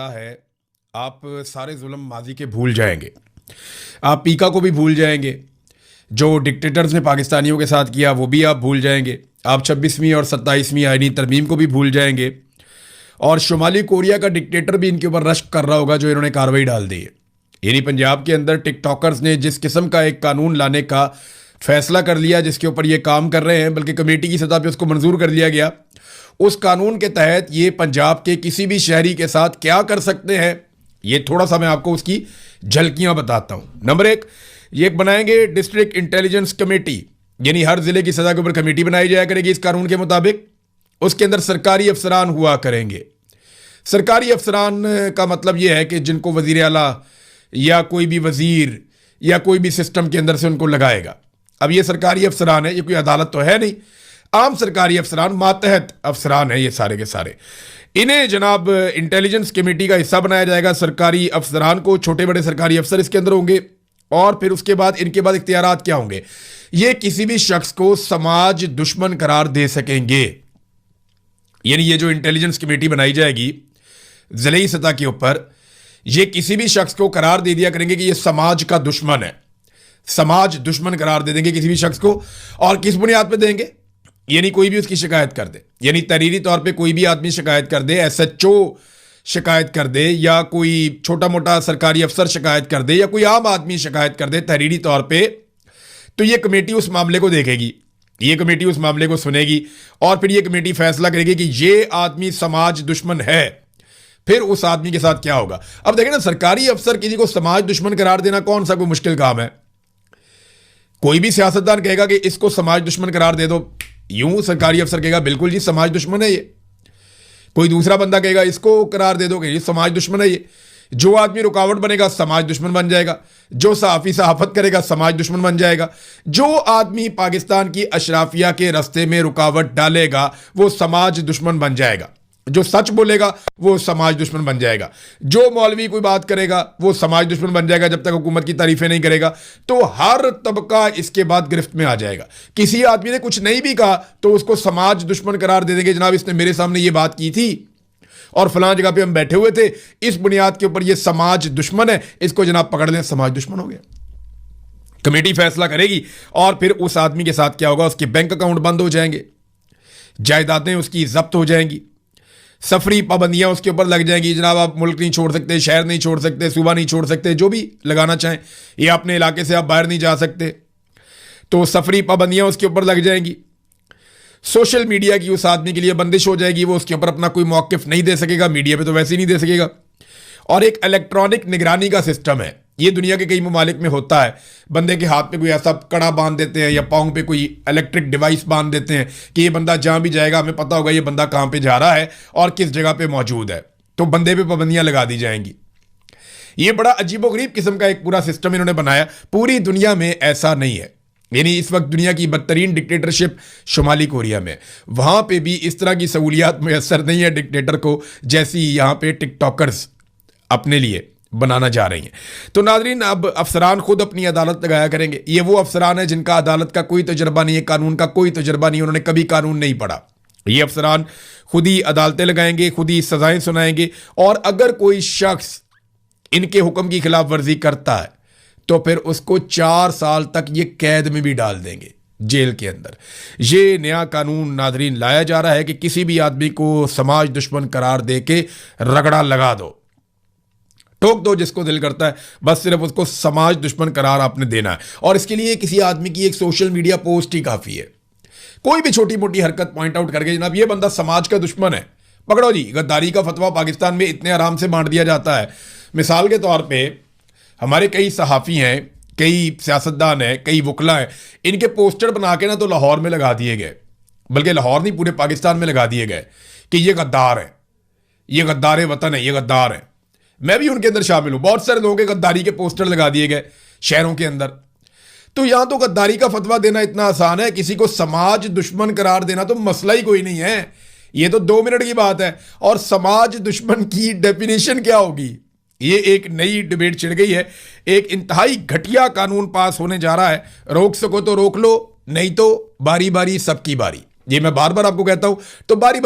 पता है आप सारे जुल्म माजी के भूल जाएंगे। आप पीका को भी भूल जाएंगे, जो डिक्टेटर्स ने पाकिस्तानियों के साथ किया वो भी आप भूल जाएंगे। आप 26वीं और 27वीं आईनी तरमीम को भी भूल जाएंगे। और शुमाली कोरिया का डिक्टेटर भी इनके ऊपर रश्क कर रहा होगा जो इन्होंने कार्रवाई डाल दी है। यानी पंजाब के अंदर टिकटॉकर्स ने जिस किस्म का एक कानून लाने का फैसला कर लिया, जिसके ऊपर ये काम कर रहे हैं, बल्कि कमेटी की सतह पे उसको मंजूर कर लिया गया, उस कानून के तहत ये पंजाब के किसी भी शहरी के साथ क्या कर सकते हैं, ये थोड़ा सा मैं आपको उसकी झलकियां बताता हूं। नंबर एक, ये बनाएंगे डिस्ट्रिक्ट इंटेलिजेंस कमेटी, यानी हर जिले की सतह के ऊपर कमेटी बनाई जाया करेगी इस कानून के मुताबिक। उसके अंदर सरकारी अफसरान हुआ करेंगे। सरकारी अफसरान का मतलब यह है कि जिनको वजीर आला या कोई भी वजीर या कोई भी सिस्टम के अंदर से उनको लगाएगा। अब ये सरकारी अफसरान है, ये कोई अदालत तो है नहीं, आम सरकारी अफसरान, मातहत अफसरान है ये सारे के सारे। इन्हें जनाब इंटेलिजेंस कमेटी का हिस्सा बनाया जाएगा। सरकारी अफसरान को, छोटे बड़े सरकारी अफसर इसके अंदर होंगे। और फिर उसके बाद इनके बाद इख्तियारात क्या होंगे, ये किसी भी शख्स को समाज दुश्मन करार दे सकेंगे। यानी ये जो इंटेलिजेंस कमेटी बनाई जाएगी जिले सतह के ऊपर, ये किसी भी शख्स को करार दे दिया करेंगे कि ये समाज का दुश्मन है। समाज दुश्मन करार दे देंगे किसी भी शख्स को। और किस बुनियाद पे देंगे, यानी कोई भी उसकी शिकायत कर दे, यानी तहरीरी तौर पे कोई भी आदमी शिकायत कर दे, SHO शिकायत कर दे, या कोई छोटा मोटा सरकारी अफसर शिकायत कर दे, या कोई आम आदमी शिकायत कर दे तहरीरी तौर पे, तो ये कमेटी उस मामले को देखेगी, ये कमेटी उस मामले को सुनेगी और फिर ये कमेटी फैसला करेगी कि ये आदमी समाज दुश्मन है। फिर उस आदमी के साथ क्या होगा। अब देखें ना, सरकारी अफसर किसी को समाज दुश्मन करार देना कौन सा कोई मुश्किल काम है। कोई भी सियासतदान कहेगा कि इसको समाज दुश्मन करार दे दो, यूं सरकारी अफसर कहेगा बिल्कुल जी समाज दुश्मन है ये। कोई दूसरा बंदा कहेगा इसको करार दे दो कि ये समाज दुश्मन है ये। जो आदमी रुकावट बनेगा समाज दुश्मन बन जाएगा, जो सहाफी सहाफत करेगा समाज दुश्मन बन जाएगा, जो आदमी पाकिस्तान की अशराफिया के रास्ते में रुकावट डालेगा वो समाज दुश्मन बन जाएगा, जो सच बोलेगा वो समाज दुश्मन बन जाएगा, जो मौलवी कोई बात करेगा वो समाज दुश्मन बन जाएगा जब तक हुकूमत की तारीफें नहीं करेगा। तो हर तबका इसके बाद गिरफ्त में आ जाएगा। किसी आदमी ने कुछ नहीं भी कहा तो उसको समाज दुश्मन करार दे देंगे, जनाब इसने मेरे सामने ये बात की थी और फलां जगह पे हम बैठे हुए थे, इस बुनियाद के ऊपर ये समाज दुश्मन है, इसको जनाब पकड़ लें, समाज दुश्मन हो गया। कमेटी फैसला करेगी और फिर उस आदमी के साथ क्या होगा, उसके बैंक अकाउंट बंद हो जाएंगे, जायदादें उसकी जब्त हो जाएंगी, सफरी पाबंदियां उसके ऊपर लग जाएंगी। जनाब आप मुल्क नहीं छोड़ सकते, शहर नहीं छोड़ सकते, सूबा नहीं छोड़ सकते, जो भी लगाना चाहें, ये अपने इलाके से आप बाहर नहीं जा सकते, तो सफरी पाबंदियां उसके ऊपर लग जाएंगी। सोशल मीडिया की उस आदमी के लिए बंदिश हो जाएगी, वो उसके ऊपर अपना कोई मौक़िफ़ नहीं दे सकेगा, मीडिया पे तो वैसे ही नहीं दे सकेगा। और एक इलेक्ट्रॉनिक निगरानी का सिस्टम है, ये दुनिया के कई ममालिक में होता है। बंदे के हाथ में कोई ऐसा कड़ा बांध देते हैं या पाँव पे कोई इलेक्ट्रिक डिवाइस बांध देते हैं कि ये बंदा जहाँ भी जाएगा हमें पता होगा ये बंदा कहाँ पे जा रहा है और किस जगह पे मौजूद है, तो बंदे पे पाबंदियां लगा दी जाएंगी। ये बड़ा अजीबोगरीब किस्म का एक पूरा सिस्टम इन्होंने बनाया, पूरी दुनिया में ऐसा नहीं है। यानी इस वक्त दुनिया की बदतरीन डिक्टेटरशिप शुमाली कोरिया में, वहां पे भी इस तरह की सहूलियात मैसर नहीं है डिक्टेटर को जैसी यहाँ पे टिकटॉकर्स अपने लिए बनाना जा रही हैं। तो नाजरीन, अब अफसरान खुद अपनी अदालत लगाया करेंगे। ये वो अफसरान है जिनका अदालत का कोई तजर्बा नहीं है, कानून का कोई तजर्बा नहीं, उन्होंने कभी कानून नहीं पढ़ा। ये अफसरान खुद ही अदालतें लगाएंगे, खुद ही सजाएं सुनाएंगे, और अगर कोई शख्स इनके हुक्म की खिलाफ वर्जी करता है तो फिर उसको 4 साल तक ये कैद में भी डाल देंगे, जेल के अंदर। ये नया कानून नाजरीन लाया जा रहा है कि किसी भी आदमी को समाज दुश्मन करार दे के रगड़ा लगा दो, ठोक दो जिसको दिल करता है, बस सिर्फ उसको समाज दुश्मन करार आपने देना है। और इसके लिए किसी आदमी की एक सोशल मीडिया पोस्ट ही काफ़ी है। कोई भी छोटी मोटी हरकत पॉइंट आउट करके जनाब ये बंदा समाज का दुश्मन है, पकड़ो जी। गद्दारी का फतवा पाकिस्तान में इतने आराम से बांट दिया जाता है। मिसाल के तौर पे हमारे कई सहाफ़ी हैं, कई सियासतदान हैं, कई वकला हैं, इनके पोस्टर बना के ना तो लाहौर में लगा दिए गए, बल्कि लाहौर नहीं पूरे पाकिस्तान में लगा दिए गए कि ये गद्दार है, ये गद्दार वतन है, ये गद्दार है। मैं भी उनके अंदर शामिल हूं। बहुत सारे लोगों के गद्दारी के पोस्टर लगा दिए गए शहरों के अंदर। तो यहां तो गद्दारी का फतवा देना इतना आसान है, किसी को समाज दुश्मन करार देना तो मसला ही कोई नहीं है, ये तो 2 मिनट की बात है। और समाज दुश्मन की डेफिनेशन क्या होगी, ये एक नई डिबेट छिड़ गई है। एक इंतहाई घटिया कानून पास होने जा रहा है, रोक सको तो रोक लो, नहीं तो बारी बारी सबकी बारी। ये मैं बार बार आपको कहता हूं, तो बारी